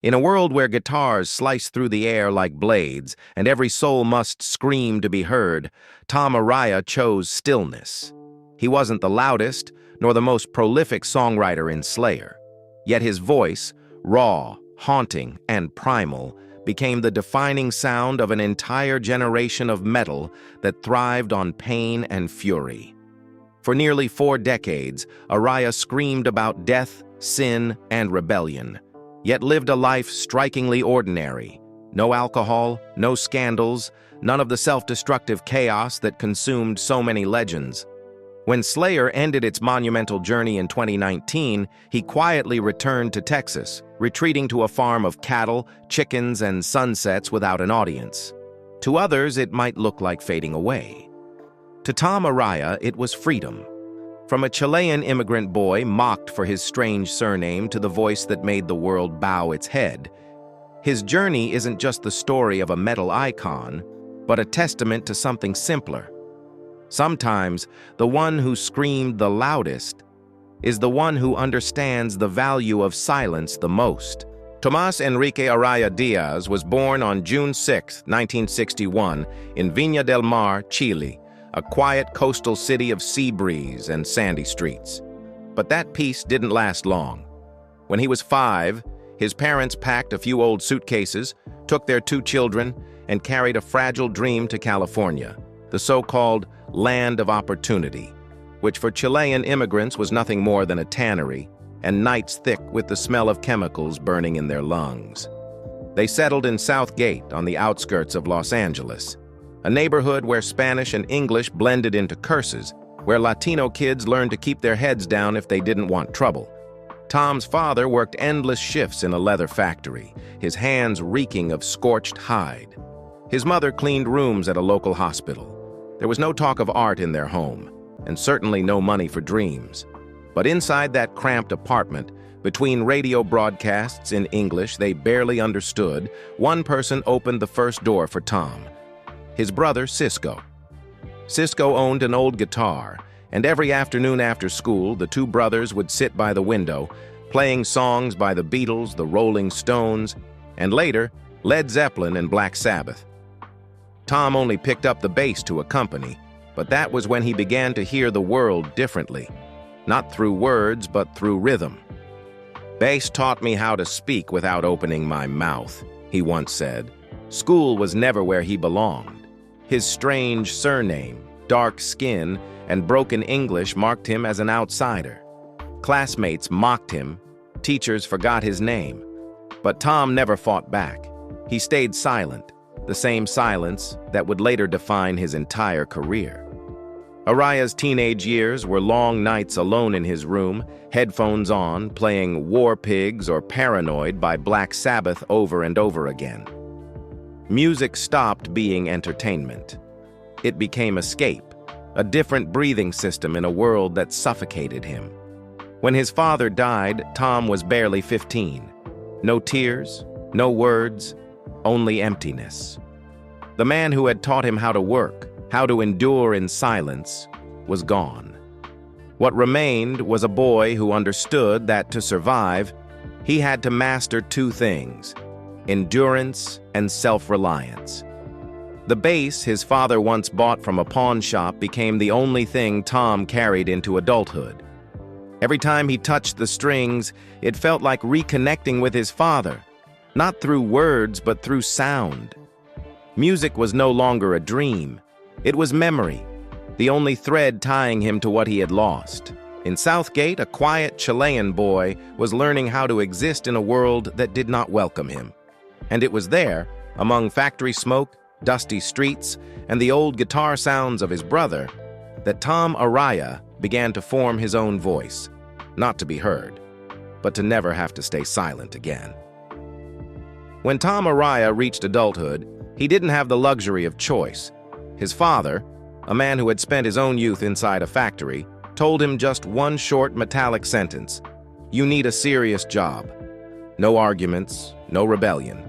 In a world where guitars slice through the air like blades and every soul must scream to be heard, Tom Araya chose stillness. He wasn't the loudest nor the most prolific songwriter in Slayer. Yet his voice, raw, haunting, and primal, became the defining sound of an entire generation of metal that thrived on pain and fury. For nearly 4 decades, Araya screamed about death, sin, and rebellion, yet lived a life strikingly ordinary. No alcohol, no scandals, none of the self-destructive chaos that consumed so many legends. When Slayer ended its monumental journey in 2019, he quietly returned to Texas, retreating to a farm of cattle, chickens, and sunsets without an audience. To others, it might look like fading away. To Tom Araya, it was freedom. From a Chilean immigrant boy mocked for his strange surname to the voice that made the world bow its head, his journey isn't just the story of a metal icon, but a testament to something simpler. Sometimes, the one who screamed the loudest is the one who understands the value of silence the most. Tomás Enrique Araya Diaz was born on June 6, 1961, in Viña del Mar, Chile, a quiet coastal city of sea breeze and sandy streets. But that peace didn't last long. When he was 5, his parents packed a few old suitcases, took their 2 children, and carried a fragile dream to California, the so-called land of opportunity, which for Chilean immigrants was nothing more than a tannery and nights thick with the smell of chemicals burning in their lungs. They settled in South Gate on the outskirts of Los Angeles, a neighborhood where Spanish and English blended into curses, where Latino kids learned to keep their heads down if they didn't want trouble. Tom's father worked endless shifts in a leather factory, his hands reeking of scorched hide. His mother cleaned rooms at a local hospital. There was no talk of art in their home, and certainly no money for dreams. But inside that cramped apartment, between radio broadcasts in English they barely understood, one person opened the first door for Tom: his brother, Cisco. Cisco owned an old guitar, and every afternoon after school, the 2 brothers would sit by the window, playing songs by the Beatles, the Rolling Stones, and later, Led Zeppelin and Black Sabbath. Tom only picked up the bass to accompany, but that was when he began to hear the world differently, not through words, but through rhythm. "Bass taught me how to speak without opening my mouth," he once said. School was never where he belonged. His strange surname, dark skin, and broken English marked him as an outsider. Classmates mocked him, teachers forgot his name. But Tom never fought back. He stayed silent, the same silence that would later define his entire career. Araya's teenage years were long nights alone in his room, headphones on, playing War Pigs or Paranoid by Black Sabbath over and over again. Music stopped being entertainment. It became escape, a different breathing system in a world that suffocated him. When his father died, Tom was barely 15. No tears, no words, only emptiness. The man who had taught him how to work, how to endure in silence, was gone. What remained was a boy who understood that to survive, he had to master 2 things: endurance and self-reliance. The bass his father once bought from a pawn shop became the only thing Tom carried into adulthood. Every time he touched the strings, it felt like reconnecting with his father, not through words but through sound. Music was no longer a dream. It was memory, the only thread tying him to what he had lost. In Southgate, a quiet Chilean boy was learning how to exist in a world that did not welcome him. And it was there, among factory smoke, dusty streets, and the old guitar sounds of his brother, that Tom Araya began to form his own voice, not to be heard, but to never have to stay silent again. When Tom Araya reached adulthood, he didn't have the luxury of choice. His father, a man who had spent his own youth inside a factory, told him just one short metallic sentence: "You need a serious job." No arguments, no rebellion.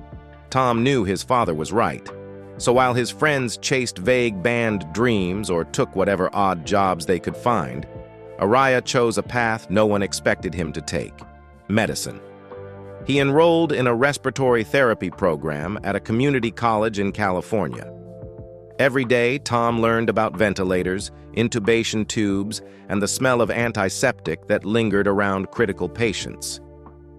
Tom knew his father was right. So while his friends chased vague band dreams or took whatever odd jobs they could find, Araya chose a path no one expected him to take: medicine. He enrolled in a respiratory therapy program at a community college in California. Every day, Tom learned about ventilators, intubation tubes, and the smell of antiseptic that lingered around critical patients.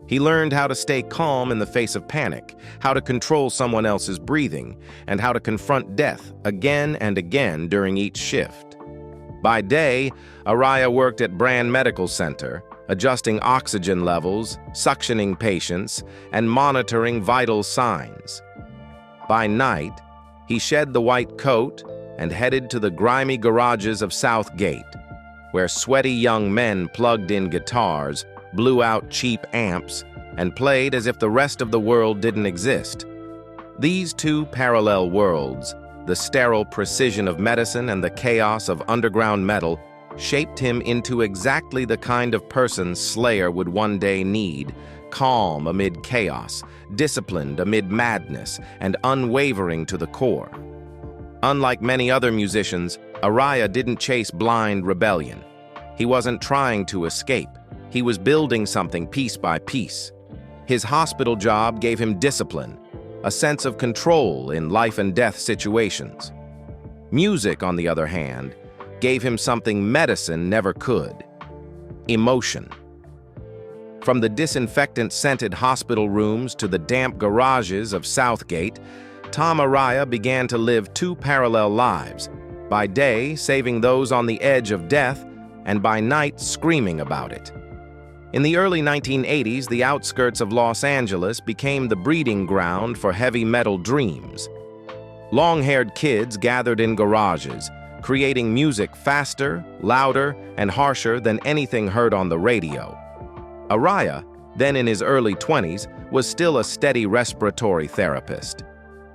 He learned how to stay calm in the face of panic, how to control someone else's breathing, and how to confront death again and again during each shift. By day, Araya worked at Brand Medical Center, adjusting oxygen levels, suctioning patients, and monitoring vital signs. By night, he shed the white coat and headed to the grimy garages of South Gate, where sweaty young men plugged in guitars, blew out cheap amps, and played as if the rest of the world didn't exist. These two parallel worlds, the sterile precision of medicine and the chaos of underground metal, shaped him into exactly the kind of person Slayer would one day need: calm amid chaos, disciplined amid madness, and unwavering to the core. Unlike many other musicians, Araya didn't chase blind rebellion. He wasn't trying to escape. He was building something piece by piece. His hospital job gave him discipline, a sense of control in life and death situations. Music, on the other hand, gave him something medicine never could: emotion. From the disinfectant-scented hospital rooms to the damp garages of Southgate, Tom Araya began to live two parallel lives, by day saving those on the edge of death, and by night screaming about it. In the early 1980s, the outskirts of Los Angeles became the breeding ground for heavy metal dreams. Long-haired kids gathered in garages, creating music faster, louder, and harsher than anything heard on the radio. Araya, then in his early 20s, was still a steady respiratory therapist.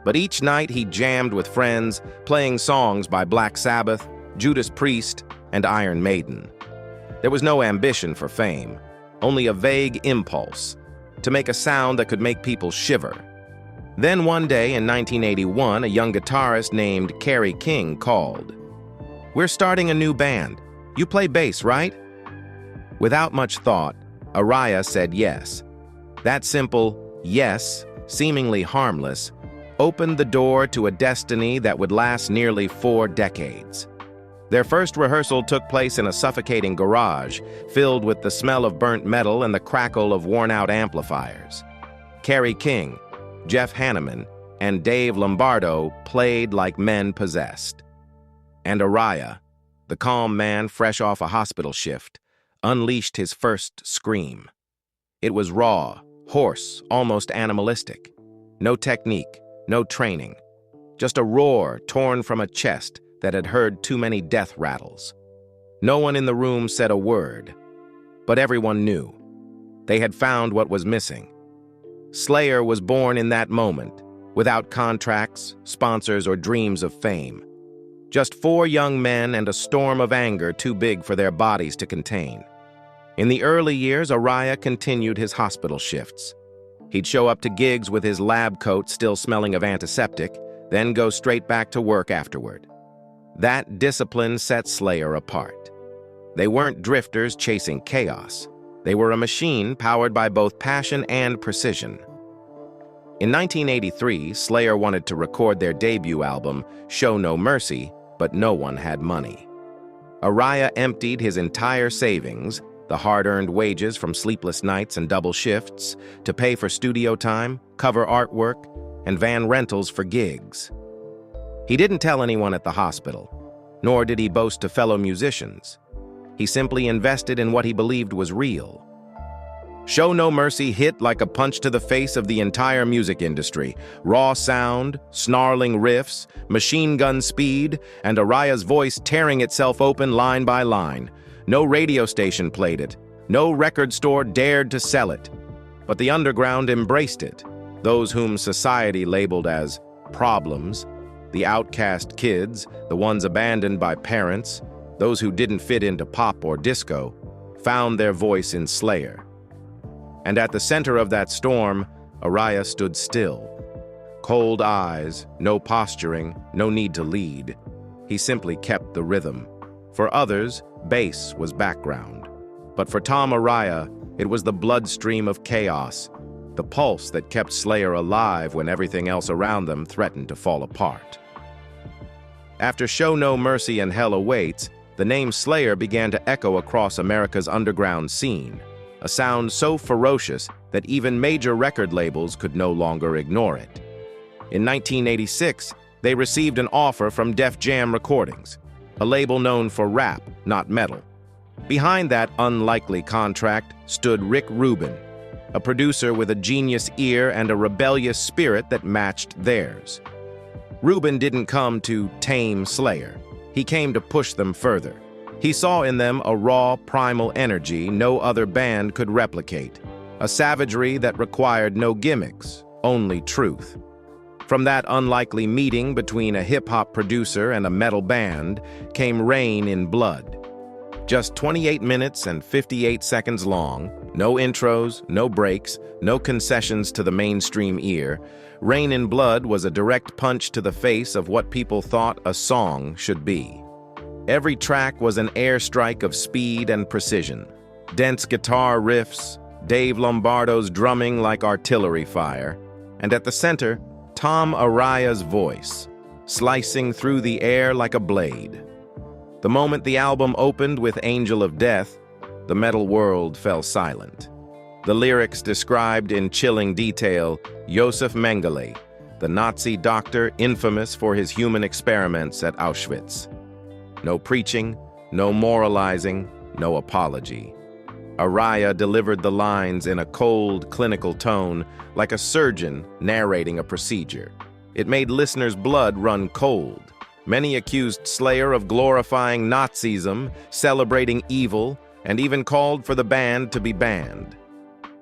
But each night he jammed with friends, playing songs by Black Sabbath, Judas Priest, and Iron Maiden. There was no ambition for fame, only a vague impulse to make a sound that could make people shiver. Then one day in 1981, a young guitarist named Kerry King called. "We're starting a new band. You play bass, right?" Without much thought, Araya said yes. That simple yes, seemingly harmless, opened the door to a destiny that would last nearly 4 decades. Their first rehearsal took place in a suffocating garage, filled with the smell of burnt metal and the crackle of worn-out amplifiers. Kerry King, Jeff Hanneman, and Dave Lombardo played like men possessed. And Araya, the calm man fresh off a hospital shift, unleashed his first scream. It was raw, hoarse, almost animalistic. No technique, no training. Just a roar torn from a chest that had heard too many death rattles. No one in the room said a word, but everyone knew. They had found what was missing. Slayer was born in that moment, without contracts, sponsors, or dreams of fame. Just 4 young men and a storm of anger too big for their bodies to contain. In the early years, Araya continued his hospital shifts. He'd show up to gigs with his lab coat still smelling of antiseptic, then go straight back to work afterward. That discipline set Slayer apart. They weren't drifters chasing chaos. They were a machine powered by both passion and precision. In 1983, Slayer wanted to record their debut album, Show No Mercy, but no one had money. Araya emptied his entire savings, the hard-earned wages from sleepless nights and double shifts, to pay for studio time, cover artwork, and van rentals for gigs. He didn't tell anyone at the hospital, nor did he boast to fellow musicians. He simply invested in what he believed was real. Show No Mercy hit like a punch to the face of the entire music industry. Raw sound, snarling riffs, machine gun speed, and Araya's voice tearing itself open line by line. No radio station played it. No record store dared to sell it. But the underground embraced it. Those whom society labeled as problems, the outcast kids, the ones abandoned by parents, those who didn't fit into pop or disco, found their voice in Slayer. And at the center of that storm, Araya stood still. Cold eyes, no posturing, no need to lead. He simply kept the rhythm. For others, bass was background. But for Tom Araya, it was the bloodstream of chaos, the pulse that kept Slayer alive when everything else around them threatened to fall apart. After Show No Mercy and Hell Awaits, the name Slayer began to echo across America's underground scene, a sound so ferocious that even major record labels could no longer ignore it. In 1986, they received an offer from Def Jam Recordings, a label known for rap, not metal. Behind that unlikely contract stood Rick Rubin, a producer with a genius ear and a rebellious spirit that matched theirs. Rubin didn't come to tame Slayer. He came to push them further. He saw in them a raw, primal energy no other band could replicate, a savagery that required no gimmicks, only truth. From that unlikely meeting between a hip-hop producer and a metal band came Rain in Blood. Just 28 minutes and 58 seconds long, no intros, no breaks, no concessions to the mainstream ear, Rain in Blood was a direct punch to the face of what people thought a song should be. Every track was an airstrike of speed and precision. Dense guitar riffs, Dave Lombardo's drumming like artillery fire, and at the center, Tom Araya's voice, slicing through the air like a blade. The moment the album opened with Angel of Death, the metal world fell silent. The lyrics described in chilling detail Josef Mengele, the Nazi doctor infamous for his human experiments at Auschwitz. No preaching, no moralizing, no apology. Araya delivered the lines in a cold, clinical tone, like a surgeon narrating a procedure. It made listeners' blood run cold. Many accused Slayer of glorifying Nazism, celebrating evil, and even called for the band to be banned.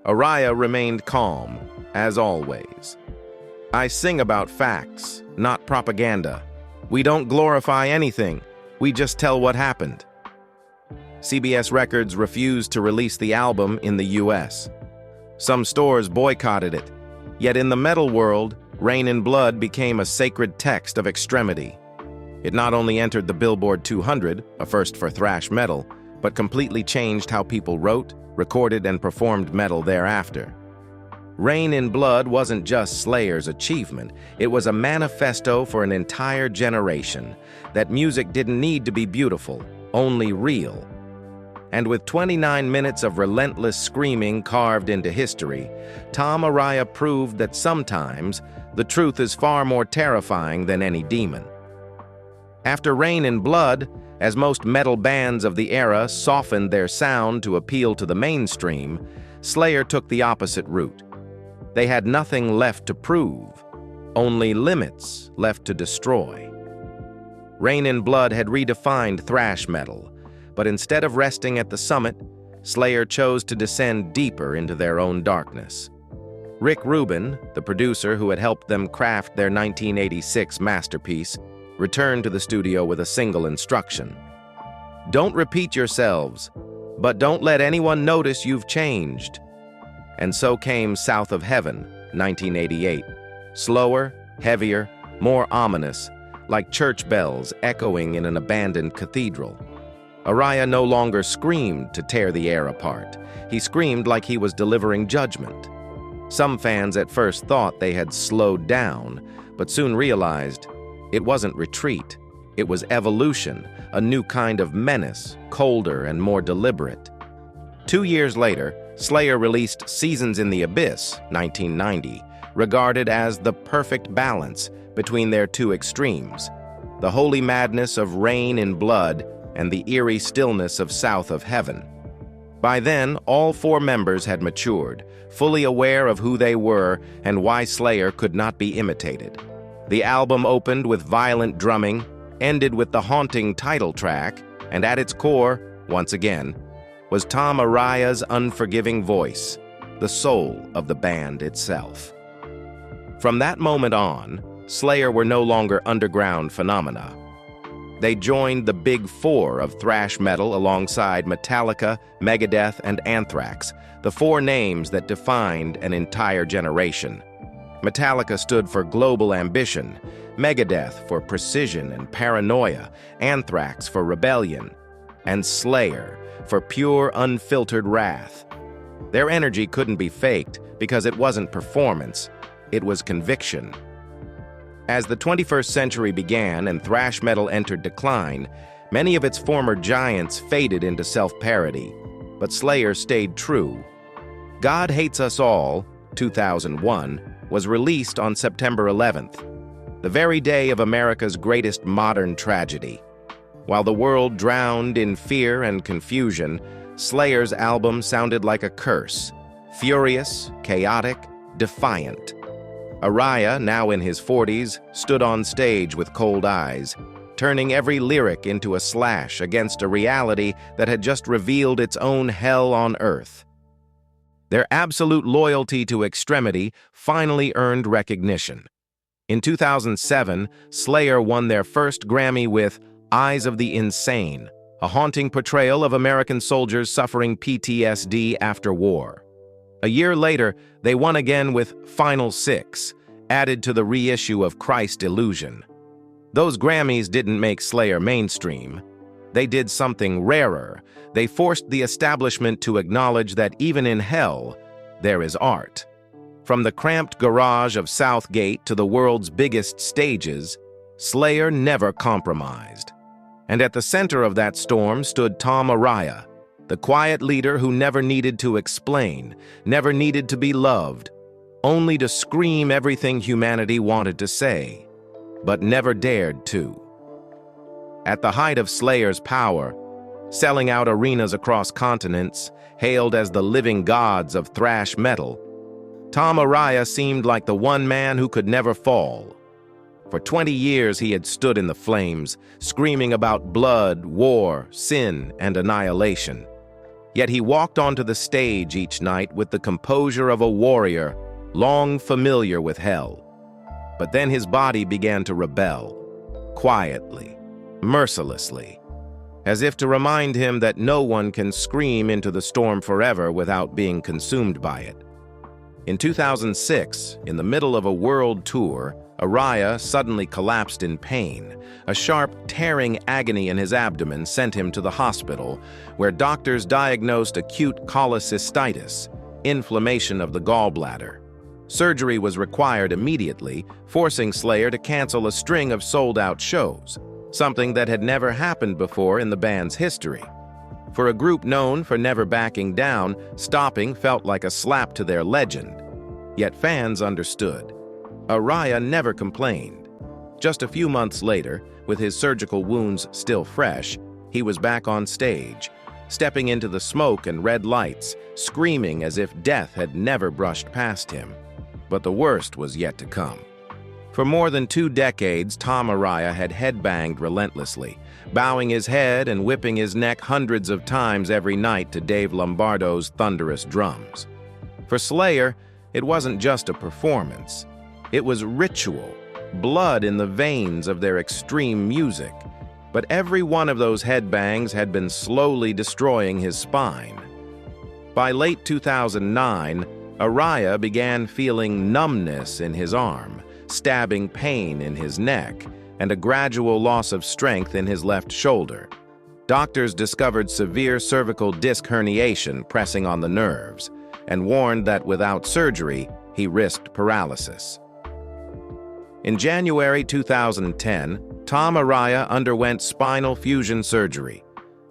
Araya remained calm, as always. "I sing about facts, not propaganda. We don't glorify anything. We just tell what happened." CBS Records refused to release the album in the US. Some stores boycotted it. Yet in the metal world, Rain in Blood became a sacred text of extremity. It not only entered the Billboard 200, a first for thrash metal, but completely changed how people wrote, recorded, and performed metal thereafter. Rain in Blood wasn't just Slayer's achievement, it was a manifesto for an entire generation, that music didn't need to be beautiful, only real. And with 29 minutes of relentless screaming carved into history, Tom Araya proved that sometimes the truth is far more terrifying than any demon. After Rain in Blood, as most metal bands of the era softened their sound to appeal to the mainstream, Slayer took the opposite route. They had nothing left to prove, only limits left to destroy. Rain in Blood had redefined thrash metal, but instead of resting at the summit, Slayer chose to descend deeper into their own darkness. Rick Rubin, the producer who had helped them craft their 1986 masterpiece, returned to the studio with a single instruction. "Don't repeat yourselves, but don't let anyone notice you've changed." And so came South of Heaven, 1988. Slower, heavier, more ominous, like church bells echoing in an abandoned cathedral. Araya no longer screamed to tear the air apart. He screamed like he was delivering judgment. Some fans at first thought they had slowed down, but soon realized it wasn't retreat. It was evolution, a new kind of menace, colder and more deliberate. 2 years later, Slayer released Seasons in the Abyss, 1990, regarded as the perfect balance between their two extremes, the holy madness of Rain in Blood and the eerie stillness of South of Heaven. By then, all 4 members had matured, fully aware of who they were and why Slayer could not be imitated. The album opened with violent drumming, ended with the haunting title track, and at its core, once again, was Tom Araya's unforgiving voice, the soul of the band itself. From that moment on, Slayer were no longer underground phenomena. They joined the Big Four of thrash metal alongside Metallica, Megadeth, and Anthrax, the 4 names that defined an entire generation. Metallica stood for global ambition, Megadeth for precision and paranoia, Anthrax for rebellion, and Slayer for pure, unfiltered wrath. Their energy couldn't be faked, because it wasn't performance, it was conviction. As the 21st century began and thrash metal entered decline, many of its former giants faded into self-parody, but Slayer stayed true. God Hates Us All, 2001, was released on September 11th, the very day of America's greatest modern tragedy. While the world drowned in fear and confusion, Slayer's album sounded like a curse, furious, chaotic, defiant. Araya, now in his 40s, stood on stage with cold eyes, turning every lyric into a slash against a reality that had just revealed its own hell on earth. Their absolute loyalty to extremity finally earned recognition. In 2007, Slayer won their first Grammy with Eyes of the Insane, a haunting portrayal of American soldiers suffering PTSD after war. A year later, they won again with Final Six, added to the reissue of Christ Illusion. Those Grammys didn't make Slayer mainstream. They did something rarer. They forced the establishment to acknowledge that even in hell, there is art. From the cramped garage of Southgate to the world's biggest stages, Slayer never compromised. And at the center of that storm stood Tom Araya, the quiet leader who never needed to explain, never needed to be loved, only to scream everything humanity wanted to say, but never dared to. At the height of Slayer's power, selling out arenas across continents, hailed as the living gods of thrash metal, Tom Araya seemed like the one man who could never fall. For 20 years he had stood in the flames, screaming about blood, war, sin, and annihilation. Yet he walked onto the stage each night with the composure of a warrior, long familiar with hell. But then his body began to rebel, quietly, mercilessly, as if to remind him that no one can scream into the storm forever without being consumed by it. In 2006, in the middle of a world tour, Araya suddenly collapsed in pain. A sharp, tearing agony in his abdomen sent him to the hospital, where doctors diagnosed acute cholecystitis, inflammation of the gallbladder. Surgery was required immediately, forcing Slayer to cancel a string of sold-out shows, something that had never happened before in the band's history. For a group known for never backing down, stopping felt like a slap to their legend. Yet fans understood. Araya never complained. Just a few months later, with his surgical wounds still fresh, he was back on stage, stepping into the smoke and red lights, screaming as if death had never brushed past him. But the worst was yet to come. For more than 2 decades, Tom Araya had headbanged relentlessly, bowing his head and whipping his neck hundreds of times every night to Dave Lombardo's thunderous drums. For Slayer, it wasn't just a performance. It was ritual, blood in the veins of their extreme music. But every one of those headbangs had been slowly destroying his spine. By late 2009, Araya began feeling numbness in his arm, stabbing pain in his neck, and a gradual loss of strength in his left shoulder. Doctors discovered severe cervical disc herniation pressing on the nerves, and warned that without surgery, he risked paralysis. In January 2010, Tom Araya underwent spinal fusion surgery,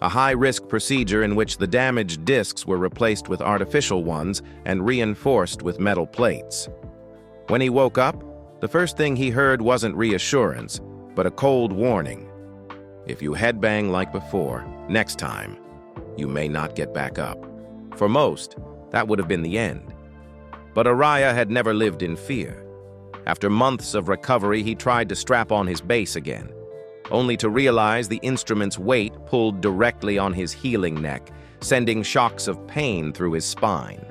a high-risk procedure in which the damaged discs were replaced with artificial ones and reinforced with metal plates. When he woke up, the first thing he heard wasn't reassurance, but a cold warning. If you headbang like before, next time, you may not get back up. For most, that would have been the end. But Araya had never lived in fear. After months of recovery, he tried to strap on his bass again, only to realize the instrument's weight pulled directly on his healing neck, sending shocks of pain through his spine.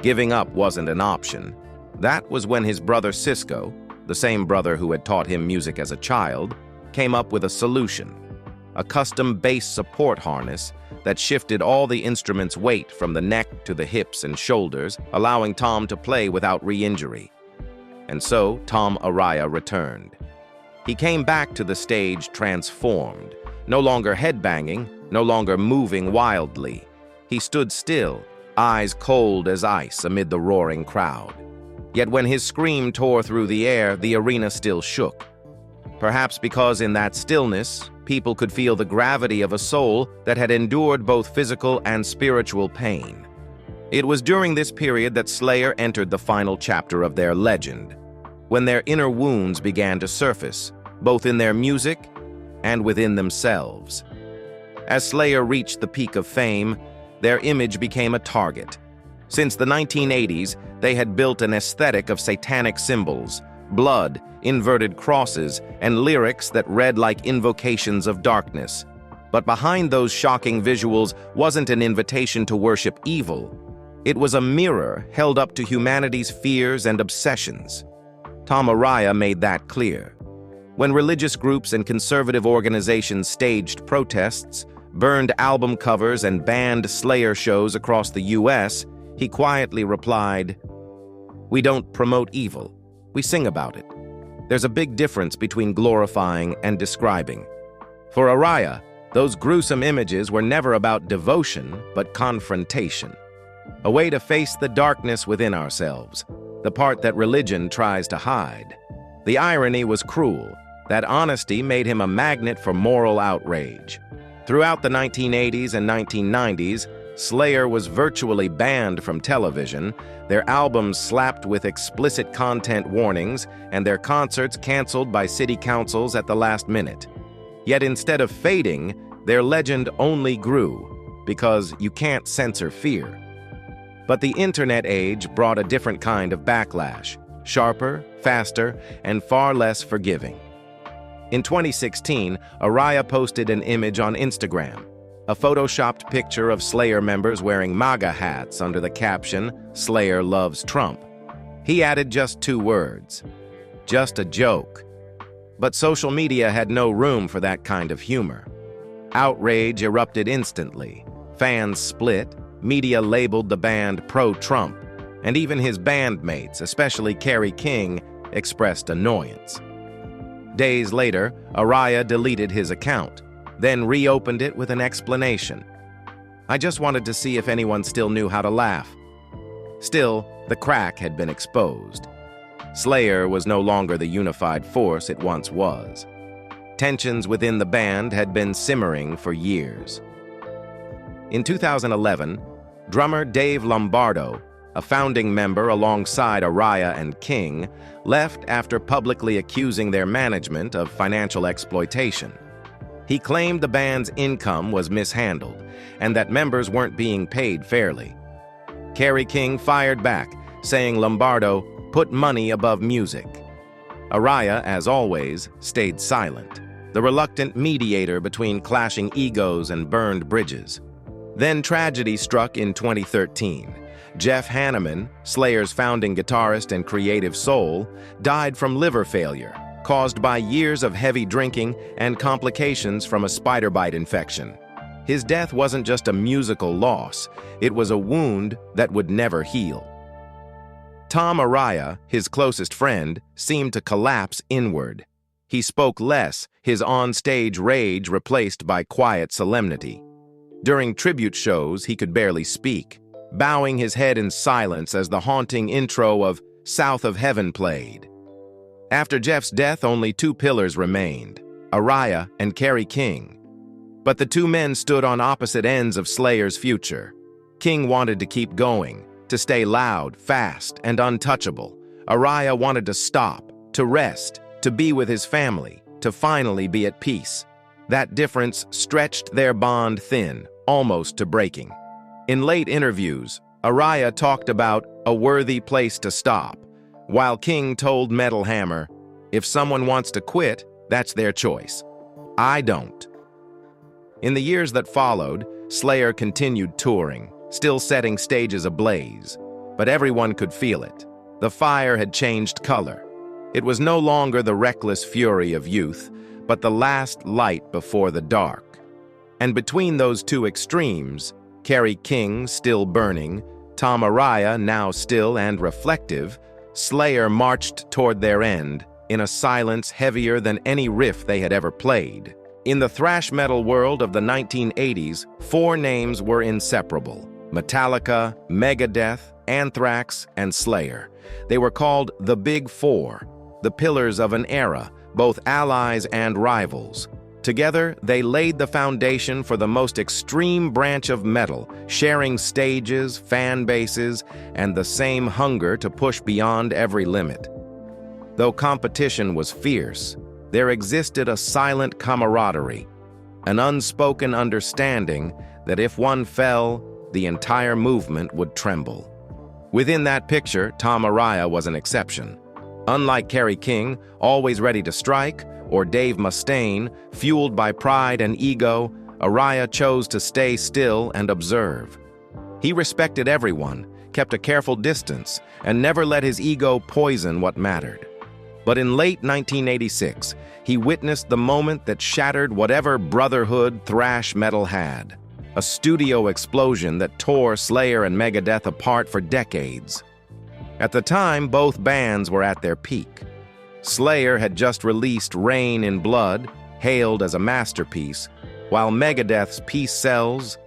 Giving up wasn't an option. That was when his brother Cisco, the same brother who had taught him music as a child, came up with a solution: a custom bass support harness that shifted all the instrument's weight from the neck to the hips and shoulders, allowing Tom to play without re-injury. And so, Tom Araya returned. He came back to the stage transformed, no longer headbanging, no longer moving wildly. He stood still, eyes cold as ice amid the roaring crowd. Yet when his scream tore through the air, the arena still shook. Perhaps because in that stillness, people could feel the gravity of a soul that had endured both physical and spiritual pain. It was during this period that Slayer entered the final chapter of their legend, when their inner wounds began to surface, both in their music and within themselves. As Slayer reached the peak of fame, their image became a target. Since the 1980s, they had built an aesthetic of satanic symbols, blood, inverted crosses, and lyrics that read like invocations of darkness. But behind those shocking visuals wasn't an invitation to worship evil. It was a mirror held up to humanity's fears and obsessions. Tom Araya made that clear. When religious groups and conservative organizations staged protests, burned album covers, and banned Slayer shows across the US, he quietly replied, "We don't promote evil. We sing about it." There's a big difference between glorifying and describing. For Araya, those gruesome images were never about devotion, but confrontation. A way to face the darkness within ourselves, the part that religion tries to hide. The irony was cruel. That honesty made him a magnet for moral outrage. Throughout the 1980s and 1990s, Slayer was virtually banned from television, their albums slapped with explicit content warnings, and their concerts canceled by city councils at the last minute. Yet instead of fading, their legend only grew, because you can't censor fear. But the internet age brought a different kind of backlash, sharper, faster, and far less forgiving. In 2016, Araya posted an image on Instagram, a photoshopped picture of Slayer members wearing MAGA hats under the caption, "Slayer loves Trump." He added just 2 words, "Just a joke." But social media had no room for that kind of humor. Outrage erupted instantly. Fans split, media labeled the band pro-Trump, and even his bandmates, especially Kerry King, expressed annoyance. Days later, Araya deleted his account, then reopened it with an explanation. "I just wanted to see if anyone still knew how to laugh." Still, the crack had been exposed. Slayer was no longer the unified force it once was. Tensions within the band had been simmering for years. In 2011, drummer Dave Lombardo, a founding member alongside Araya and King, left after publicly accusing their management of financial exploitation. He claimed the band's income was mishandled and that members weren't being paid fairly. Kerry King fired back, saying Lombardo put money above music. Araya, as always, stayed silent, the reluctant mediator between clashing egos and burned bridges. Then tragedy struck in 2013. Jeff Hanneman, Slayer's founding guitarist and creative soul, died from liver failure, caused by years of heavy drinking and complications from a spider bite infection. His death wasn't just a musical loss, it was a wound that would never heal. Tom Araya, his closest friend, seemed to collapse inward. He spoke less, his on-stage rage replaced by quiet solemnity. During tribute shows, he could barely speak, bowing his head in silence as the haunting intro of South of Heaven played. After Jeff's death, only 2 pillars remained, Araya and Kerry King. But the 2 men stood on opposite ends of Slayer's future. King wanted to keep going, to stay loud, fast, and untouchable. Araya wanted to stop, to rest, to be with his family, to finally be at peace. That difference stretched their bond thin, almost to breaking. In late interviews, Araya talked about a worthy place to stop, while King told Metal Hammer, "If someone wants to quit, that's their choice. I don't." In the years that followed, Slayer continued touring, still setting stages ablaze. But everyone could feel it. The fire had changed color. It was no longer the reckless fury of youth, but the last light before the dark. And between those 2 extremes, Kerry King still burning, Tom Araya now still and reflective, Slayer marched toward their end in a silence heavier than any riff they had ever played. In the thrash metal world of the 1980s, 4 names were inseparable: Metallica, Megadeth, Anthrax, and Slayer. They were called the Big Four, the pillars of an era, both allies and rivals. Together, they laid the foundation for the most extreme branch of metal, sharing stages, fan bases, and the same hunger to push beyond every limit. Though competition was fierce, there existed a silent camaraderie, an unspoken understanding that if one fell, the entire movement would tremble. Within that picture, Tom Araya was an exception. Unlike Kerry King, always ready to strike, or Dave Mustaine, fueled by pride and ego, Araya chose to stay still and observe. He respected everyone, kept a careful distance, and never let his ego poison what mattered. But in late 1986, he witnessed the moment that shattered whatever brotherhood thrash metal had. A studio explosion that tore Slayer and Megadeth apart for decades. At the time, both bands were at their peak. Slayer had just released Rain in Blood, hailed as a masterpiece, while Megadeth's Peace Sells,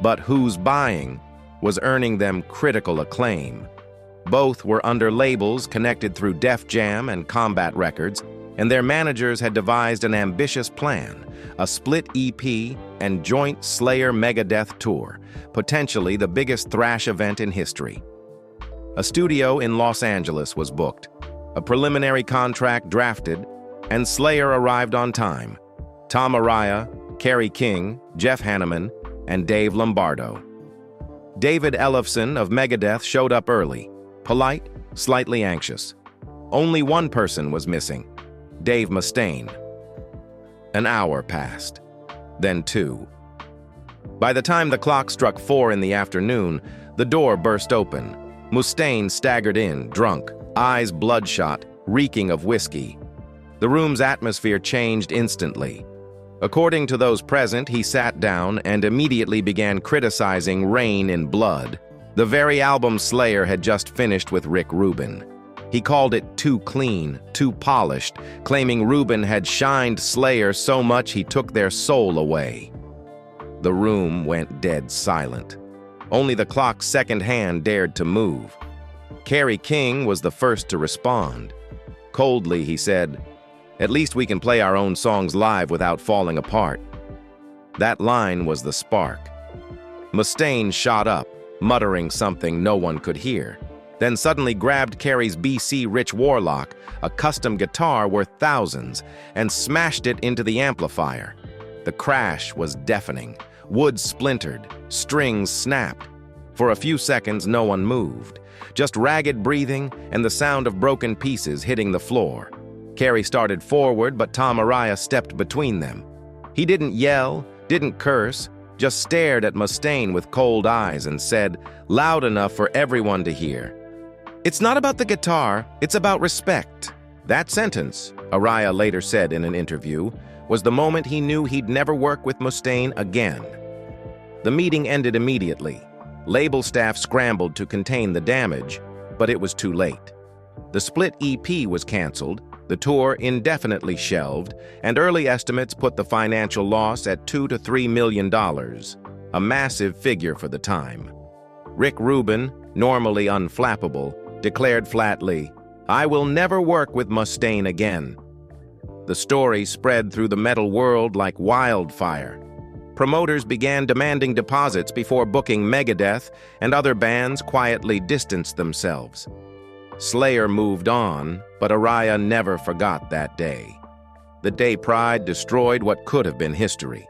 but Who's Buying, was earning them critical acclaim. Both were under labels connected through Def Jam and Combat Records, and their managers had devised an ambitious plan, a split EP and joint Slayer-Megadeth tour, potentially the biggest thrash event in history. A studio in Los Angeles was booked, a preliminary contract drafted, and Slayer arrived on time. Tom Araya, Kerry King, Jeff Hanneman, and Dave Lombardo. David Ellefson of Megadeth showed up early, polite, slightly anxious. Only one person was missing, Dave Mustaine. An hour passed, then 2. By the time the clock struck 4 in the afternoon, the door burst open. Mustaine staggered in, drunk, eyes bloodshot, reeking of whiskey. The room's atmosphere changed instantly. According to those present, he sat down and immediately began criticizing Rain in Blood, the very album Slayer had just finished with Rick Rubin. He called it too clean, too polished, claiming Rubin had shined Slayer so much he took their soul away. The room went dead silent. Only the clock's second hand dared to move. Kerry King was the first to respond. Coldly, he said, "At least we can play our own songs live without falling apart." That line was the spark. Mustaine shot up, muttering something no one could hear, then suddenly grabbed Kerry's BC Rich Warlock, a custom guitar worth thousands, and smashed it into the amplifier. The crash was deafening. Wood splintered, strings snapped. For a few seconds, no one moved. Just ragged breathing and the sound of broken pieces hitting the floor. Kerry started forward, but Tom Araya stepped between them. He didn't yell, didn't curse, just stared at Mustaine with cold eyes and said, loud enough for everyone to hear, "It's not about the guitar, it's about respect." That sentence, Araya later said in an interview, was the moment he knew he'd never work with Mustaine again. The meeting ended immediately. Label staff scrambled to contain the damage, but it was too late. The split EP was canceled, the tour indefinitely shelved, and early estimates put the financial loss at $2 to $3 million, a massive figure for the time. Rick Rubin, normally unflappable, declared flatly, "I will never work with Mustaine again." The story spread through the metal world like wildfire. Promoters began demanding deposits before booking Megadeth, and other bands quietly distanced themselves. Slayer moved on, but Araya never forgot that day. The day Pride destroyed what could have been history.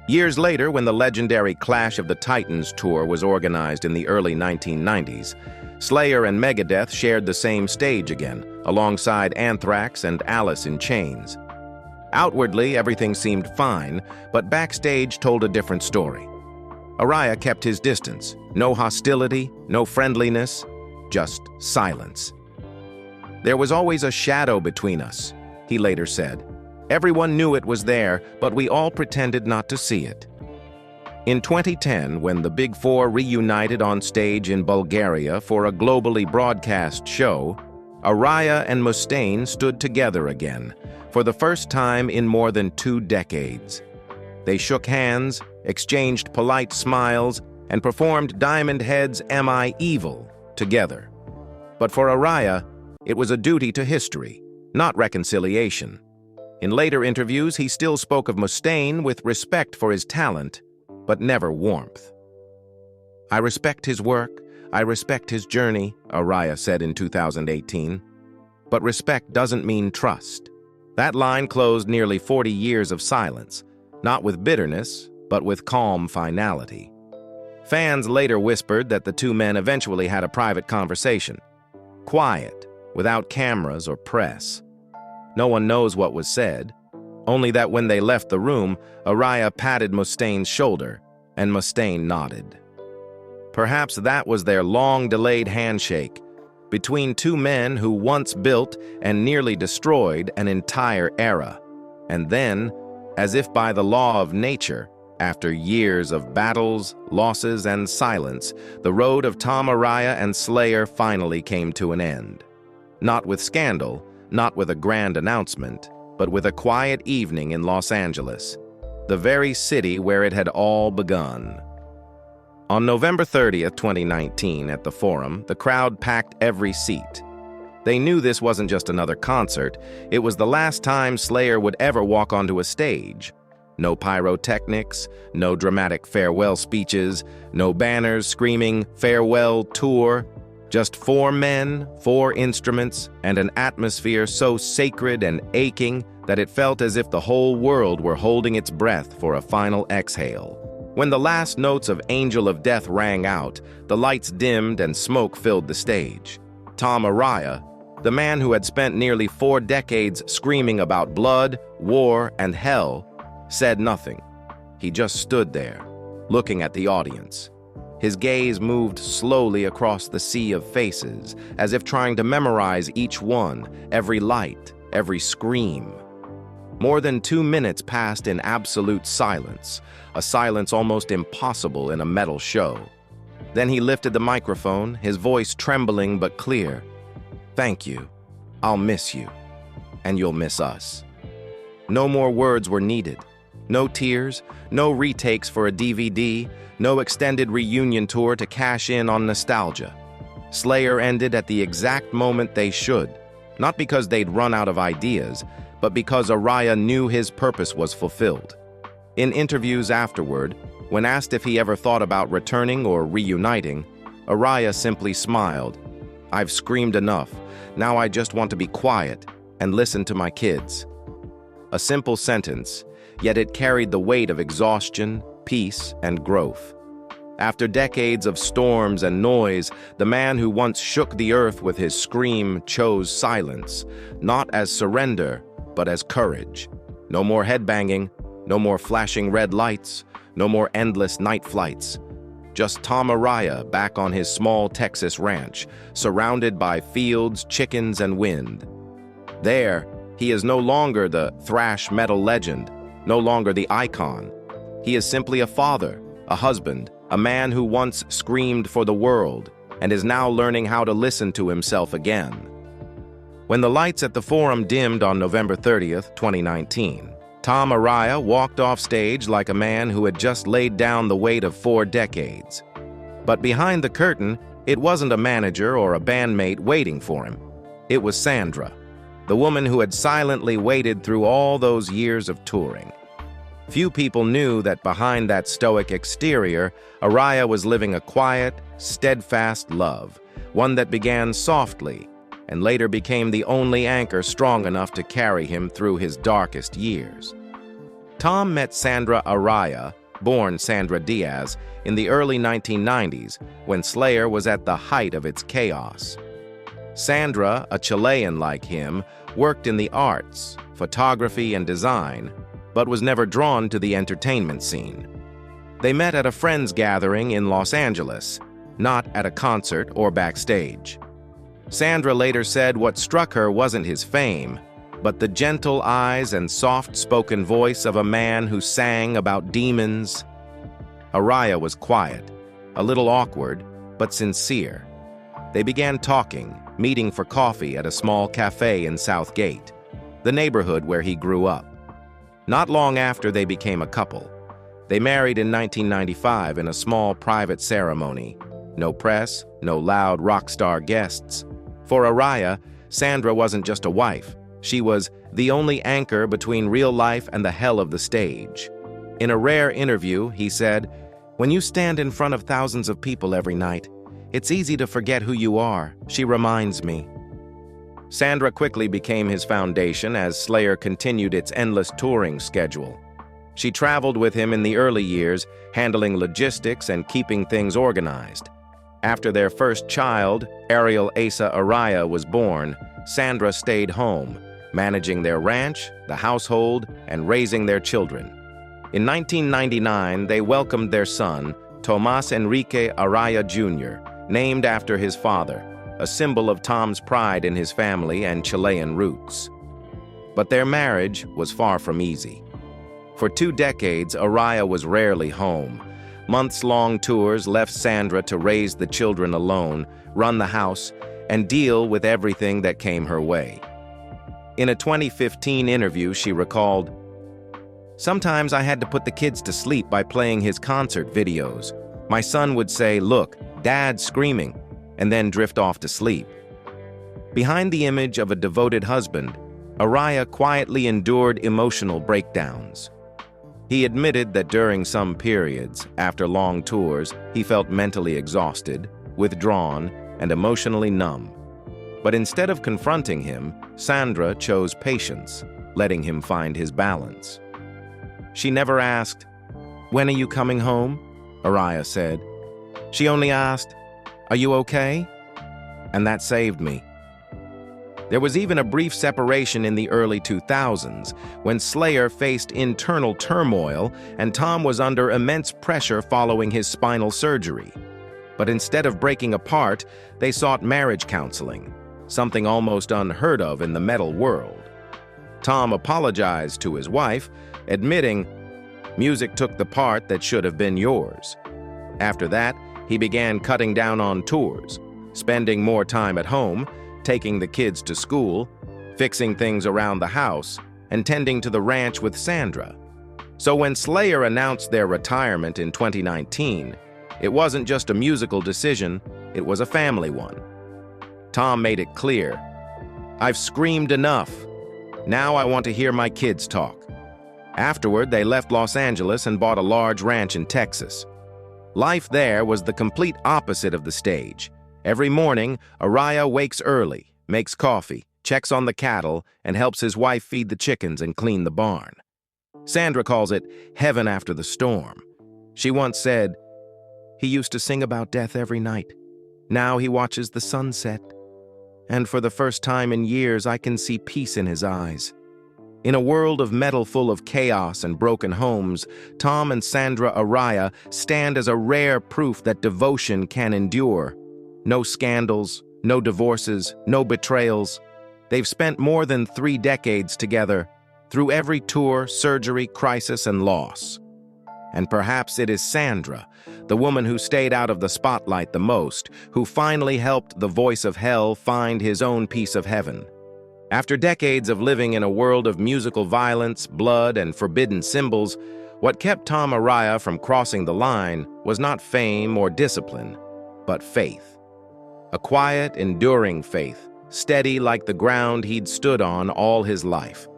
Years later, when the legendary Clash of the Titans tour was organized in the early 1990s, Slayer and Megadeth shared the same stage again, alongside Anthrax and Alice in Chains. Outwardly, everything seemed fine, but backstage told a different story. Araya kept his distance. No hostility, no friendliness, just silence. "There was always a shadow between us," he later said. "Everyone knew it was there, but we all pretended not to see it." In 2010, when the Big Four reunited on stage in Bulgaria for a globally broadcast show, Araya and Mustaine stood together again, for the first time in more than 2 decades. They shook hands, exchanged polite smiles, and performed Diamond Head's Am I Evil together. But for Araya, it was a duty to history, not reconciliation. In later interviews, he still spoke of Mustaine with respect for his talent, but never warmth. "I respect his work, I respect his journey," Araya said in 2018. But respect doesn't mean trust. That line closed nearly 40 years of silence, not with bitterness, but with calm finality. Fans later whispered that the two men eventually had a private conversation. Quiet, without cameras or press. No one knows what was said, only that when they left the room, Araya patted Mustaine's shoulder, and Mustaine nodded. Perhaps that was their long-delayed handshake between two men who once built and nearly destroyed an entire era. And then, as if by the law of nature, after years of battles, losses, and silence, the road of Tom Araya and Slayer finally came to an end. Not with scandal, not with a grand announcement, but with a quiet evening in Los Angeles, the very city where it had all begun. On November 30th, 2019, at the Forum, the crowd packed every seat. They knew this wasn't just another concert, it was the last time Slayer would ever walk onto a stage. No pyrotechnics, no dramatic farewell speeches, no banners screaming "Farewell Tour," just four men, four instruments, and an atmosphere so sacred and aching that it felt as if the whole world were holding its breath for a final exhale. When the last notes of Angel of Death rang out, the lights dimmed and smoke filled the stage. Tom Araya, the man who had spent nearly 4 decades screaming about blood, war, and hell, said nothing. He just stood there, looking at the audience. His gaze moved slowly across the sea of faces, as if trying to memorize each one, every light, every scream. More than 2 minutes passed in absolute silence, a silence almost impossible in a metal show. Then he lifted the microphone, his voice trembling but clear. "Thank you. I'll miss you. And you'll miss us." No more words were needed. No tears, no retakes for a DVD, no extended reunion tour to cash in on nostalgia. Slayer ended at the exact moment they should, not because they'd run out of ideas, but because Araya knew his purpose was fulfilled. In interviews afterward, when asked if he ever thought about returning or reuniting, Araya simply smiled. "I've screamed enough. Now I just want to be quiet and listen to my kids." A simple sentence, yet it carried the weight of exhaustion, peace, and growth. After decades of storms and noise, the man who once shook the earth with his scream chose silence, not as surrender, but as courage. No more headbanging, no more flashing red lights, no more endless night flights. Just Tom Araya back on his small Texas ranch, surrounded by fields, chickens, and wind. There, he is no longer the thrash metal legend, no longer the icon. He is simply a father, a husband, a man who once screamed for the world and is now learning how to listen to himself again. When the lights at the Forum dimmed on November 30th, 2019, Tom Araya walked off stage like a man who had just laid down the weight of 4 decades. But behind the curtain, it wasn't a manager or a bandmate waiting for him. It was Sandra, the woman who had silently waited through all those years of touring. Few people knew that behind that stoic exterior, Araya was living a quiet, steadfast love, one that began softly and later became the only anchor strong enough to carry him through his darkest years. Tom met Sandra Araya, born Sandra Diaz, in the early 1990s when Slayer was at the height of its chaos. Sandra, a Chilean like him, worked in the arts, photography, and design, but was never drawn to the entertainment scene. They met at a friends gathering in Los Angeles, not at a concert or backstage. Sandra later said what struck her wasn't his fame, but the gentle eyes and soft-spoken voice of a man who sang about demons. Araya was quiet, a little awkward, but sincere. They began talking, meeting for coffee at a small cafe in Southgate, the neighborhood where he grew up. Not long after they became a couple. They married in 1995 in a small private ceremony. No press, no loud rock star guests. For Araya, Sandra wasn't just a wife. She was the only anchor between real life and the hell of the stage. In a rare interview, he said, "When you stand in front of thousands of people every night, it's easy to forget who you are. She reminds me." Sandra quickly became his foundation as Slayer continued its endless touring schedule. She traveled with him in the early years, handling logistics and keeping things organized. After their first child, Ariel Asa Araya, was born, Sandra stayed home, managing their ranch, the household, and raising their children. In 1999, they welcomed their son, Tomas Enrique Araya Jr., named after his father, a symbol of Tom's pride in his family and Chilean roots. But their marriage was far from easy. For 2 decades, Araya was rarely home. Months-long tours left Sandra to raise the children alone, run the house, and deal with everything that came her way. In a 2015 interview, she recalled, "Sometimes I had to put the kids to sleep by playing his concert videos. My son would say, 'Look, Dad's screaming,' and then drift off to sleep." Behind the image of a devoted husband, Araya quietly endured emotional breakdowns. He admitted that during some periods, after long tours, he felt mentally exhausted, withdrawn, and emotionally numb. But instead of confronting him, Sandra chose patience, letting him find his balance. She never asked, "When are you coming home?" Araya said. She only asked, "Are you okay?" And that saved me. There was even a brief separation in the early 2000s when Slayer faced internal turmoil and Tom was under immense pressure following his spinal surgery. But instead of breaking apart, they sought marriage counseling, something almost unheard of in the metal world. Tom apologized to his wife, admitting, "Music took the part that should have been yours." After that, he began cutting down on tours, spending more time at home, taking the kids to school, fixing things around the house, and tending to the ranch with Sandra. So when Slayer announced their retirement in 2019, it wasn't just a musical decision, it was a family one. Tom made it clear, "I've screamed enough. Now I want to hear my kids talk." Afterward, they left Los Angeles and bought a large ranch in Texas. Life there was the complete opposite of the stage. Every morning, Araya wakes early, makes coffee, checks on the cattle, and helps his wife feed the chickens and clean the barn. Sandra calls it heaven after the storm. She once said, "He used to sing about death every night. Now he watches the sunset. And for the first time in years, I can see peace in his eyes." In a world of metal full of chaos and broken homes, Tom and Sandra Araya stand as a rare proof that devotion can endure. No scandals, no divorces, no betrayals. They've spent more than 3 decades together, through every tour, surgery, crisis, and loss. And perhaps it is Sandra, the woman who stayed out of the spotlight the most, who finally helped the voice of hell find his own piece of heaven. After decades of living in a world of musical violence, blood, and forbidden symbols, what kept Tom Araya from crossing the line was not fame or discipline, but faith. A quiet, enduring faith, steady like the ground he'd stood on all his life.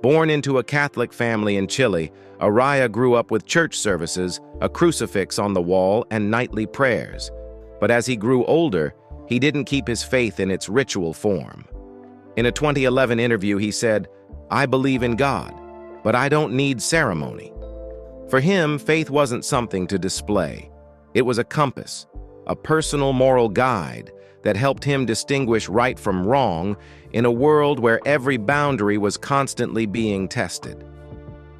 Born into a Catholic family in Chile, Araya grew up with church services, a crucifix on the wall, and nightly prayers. But as he grew older, he didn't keep his faith in its ritual form. In a 2011 interview, he said, "I believe in God, but I don't need ceremony." For him, faith wasn't something to display. It was a compass, a personal moral guide that helped him distinguish right from wrong in a world where every boundary was constantly being tested.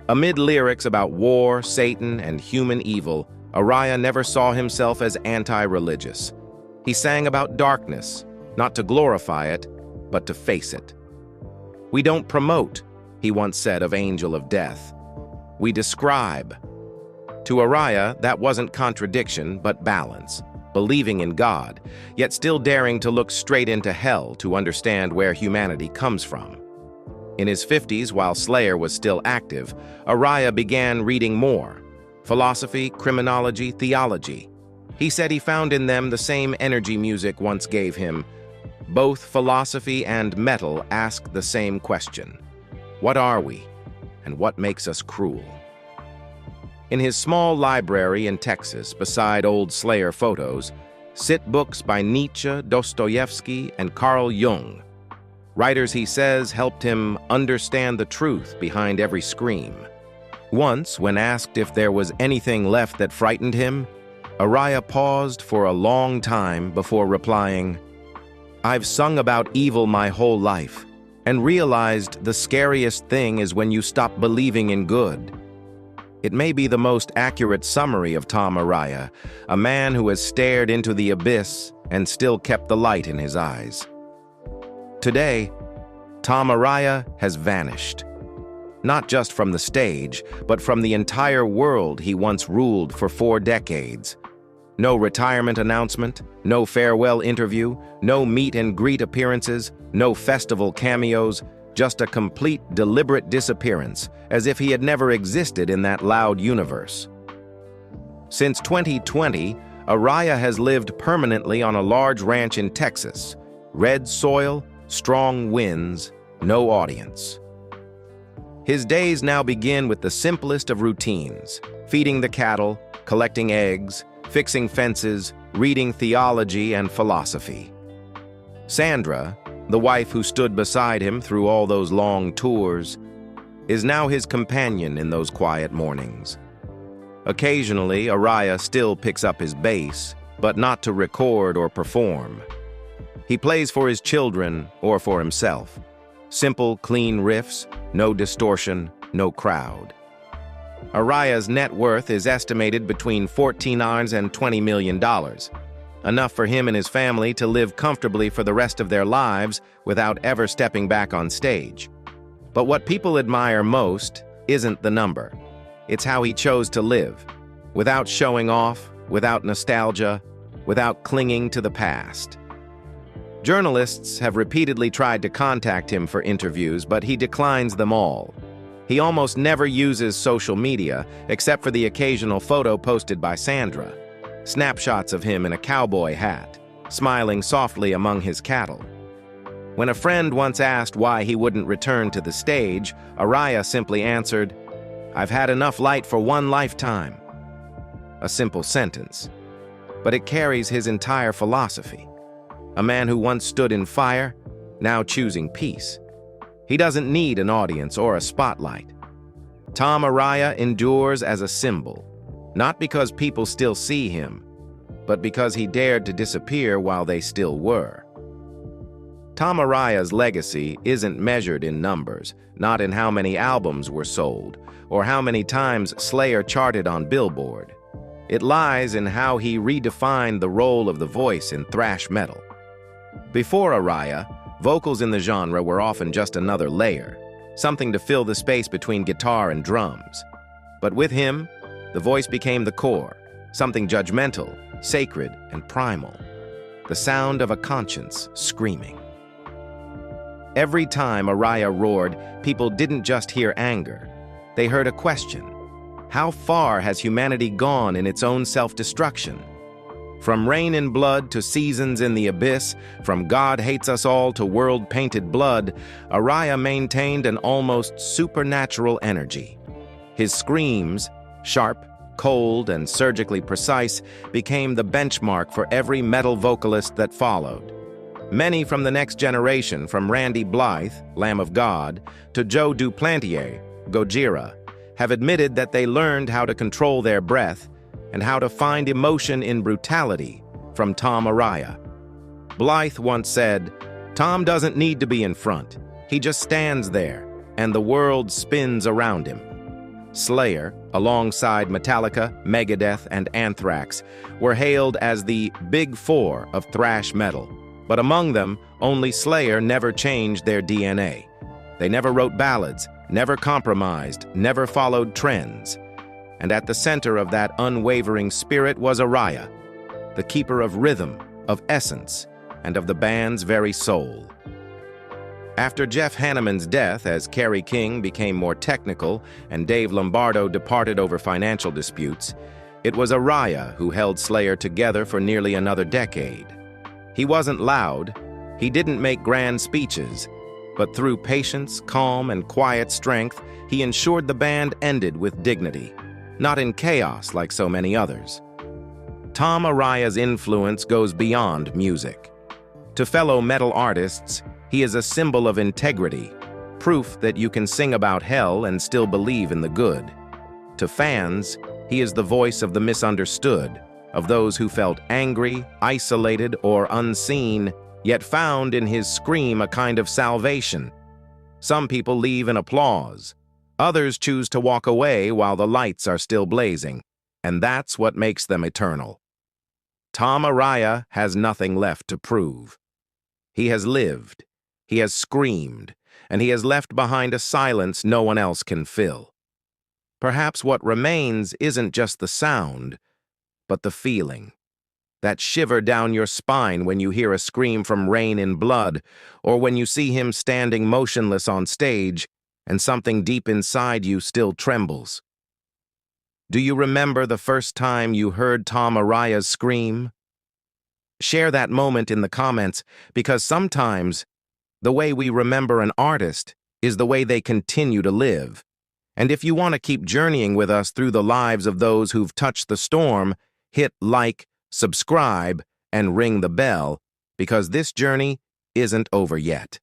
Amid lyrics about war, Satan, and human evil, Araya never saw himself as anti-religious. He sang about darkness, not to glorify it, but to face it. "We don't promote," he once said of Angel of Death. "We describe." To Araya, that wasn't contradiction, but balance. Believing in God, yet still daring to look straight into hell to understand where humanity comes from. In his 50s, while Slayer was still active, Araya began reading more, philosophy, criminology, theology. He said he found in them the same energy music once gave him. Both philosophy and metal ask the same question. What are we, and what makes us cruel? In his small library in Texas, beside old Slayer photos, sit books by Nietzsche, Dostoevsky, and Carl Jung. Writers, he says, helped him understand the truth behind every scream. Once, when asked if there was anything left that frightened him, Araya paused for a long time before replying, "I've sung about evil my whole life, and realized the scariest thing is when you stop believing in good." It may be the most accurate summary of Tom Araya, a man who has stared into the abyss and still kept the light in his eyes. Today, Tom Araya has vanished. Not just from the stage, but from the entire world he once ruled for 4 decades. No retirement announcement, no farewell interview, no meet and greet appearances, no festival cameos, just a complete, deliberate disappearance, as if he had never existed in that loud universe. Since 2020, Araya has lived permanently on a large ranch in Texas. Red soil, strong winds, no audience. His days now begin with the simplest of routines: feeding the cattle, collecting eggs, fixing fences, reading theology and philosophy. Sandra, the wife who stood beside him through all those long tours, is now his companion in those quiet mornings. Occasionally, Araya still picks up his bass, but not to record or perform. He plays for his children or for himself. Simple, clean riffs, no distortion, no crowd. Araya's net worth is estimated between $14 and $20 million. Enough for him and his family to live comfortably for the rest of their lives without ever stepping back on stage. But what people admire most isn't the number. It's how he chose to live, without showing off, without nostalgia, without clinging to the past. Journalists have repeatedly tried to contact him for interviews, but he declines them all. He almost never uses social media, except for the occasional photo posted by Sandra. Snapshots of him in a cowboy hat, smiling softly among his cattle. When a friend once asked why he wouldn't return to the stage, Araya simply answered, "I've had enough light for one lifetime." A simple sentence, but it carries his entire philosophy. A man who once stood in fire, now choosing peace. He doesn't need an audience or a spotlight. Tom Araya endures as a symbol, not because people still see him, but because he dared to disappear while they still were. Tom Araya's legacy isn't measured in numbers, not in how many albums were sold, or how many times Slayer charted on Billboard. It lies in how he redefined the role of the voice in thrash metal. Before Araya, vocals in the genre were often just another layer, something to fill the space between guitar and drums. But with him, the voice became the core, something judgmental, sacred, and primal. The sound of a conscience screaming. Every time Araya roared, people didn't just hear anger. They heard a question. How far has humanity gone in its own self-destruction? From Rain in Blood to Seasons in the Abyss, from God Hates Us All to World-Painted Blood, Araya maintained an almost supernatural energy. His screams, sharp, cold, and surgically precise, became the benchmark for every metal vocalist that followed. Many from the next generation, from Randy Blythe, Lamb of God, to Joe Duplantier, Gojira, have admitted that they learned how to control their breath and how to find emotion in brutality from Tom Araya. Blythe once said, "Tom doesn't need to be in front. He just stands there, and the world spins around him." Slayer, alongside Metallica, Megadeth, and Anthrax, were hailed as the Big Four of thrash metal. But among them, only Slayer never changed their DNA. They never wrote ballads, never compromised, never followed trends. And at the center of that unwavering spirit was Araya, the keeper of rhythm, of essence, and of the band's very soul. After Jeff Hanneman's death, as Kerry King became more technical and Dave Lombardo departed over financial disputes, it was Araya who held Slayer together for nearly another decade. He wasn't loud, he didn't make grand speeches, but through patience, calm, and quiet strength, he ensured the band ended with dignity, not in chaos like so many others. Tom Araya's influence goes beyond music. To fellow metal artists, he is a symbol of integrity, proof that you can sing about hell and still believe in the good. To fans, he is the voice of the misunderstood, of those who felt angry, isolated, or unseen, yet found in his scream a kind of salvation. Some people leave in applause. Others choose to walk away while the lights are still blazing, and that's what makes them eternal. Tom Araya has nothing left to prove. He has lived, he has screamed, and he has left behind a silence no one else can fill. Perhaps what remains isn't just the sound, but the feeling. That shiver down your spine when you hear a scream from Rain in Blood, or when you see him standing motionless on stage, and something deep inside you still trembles. Do you remember the first time you heard Tom Araya's scream? Share that moment in the comments, because sometimes the way we remember an artist is the way they continue to live. And if you want to keep journeying with us through the lives of those who've touched the storm, hit like, subscribe, and ring the bell, because this journey isn't over yet.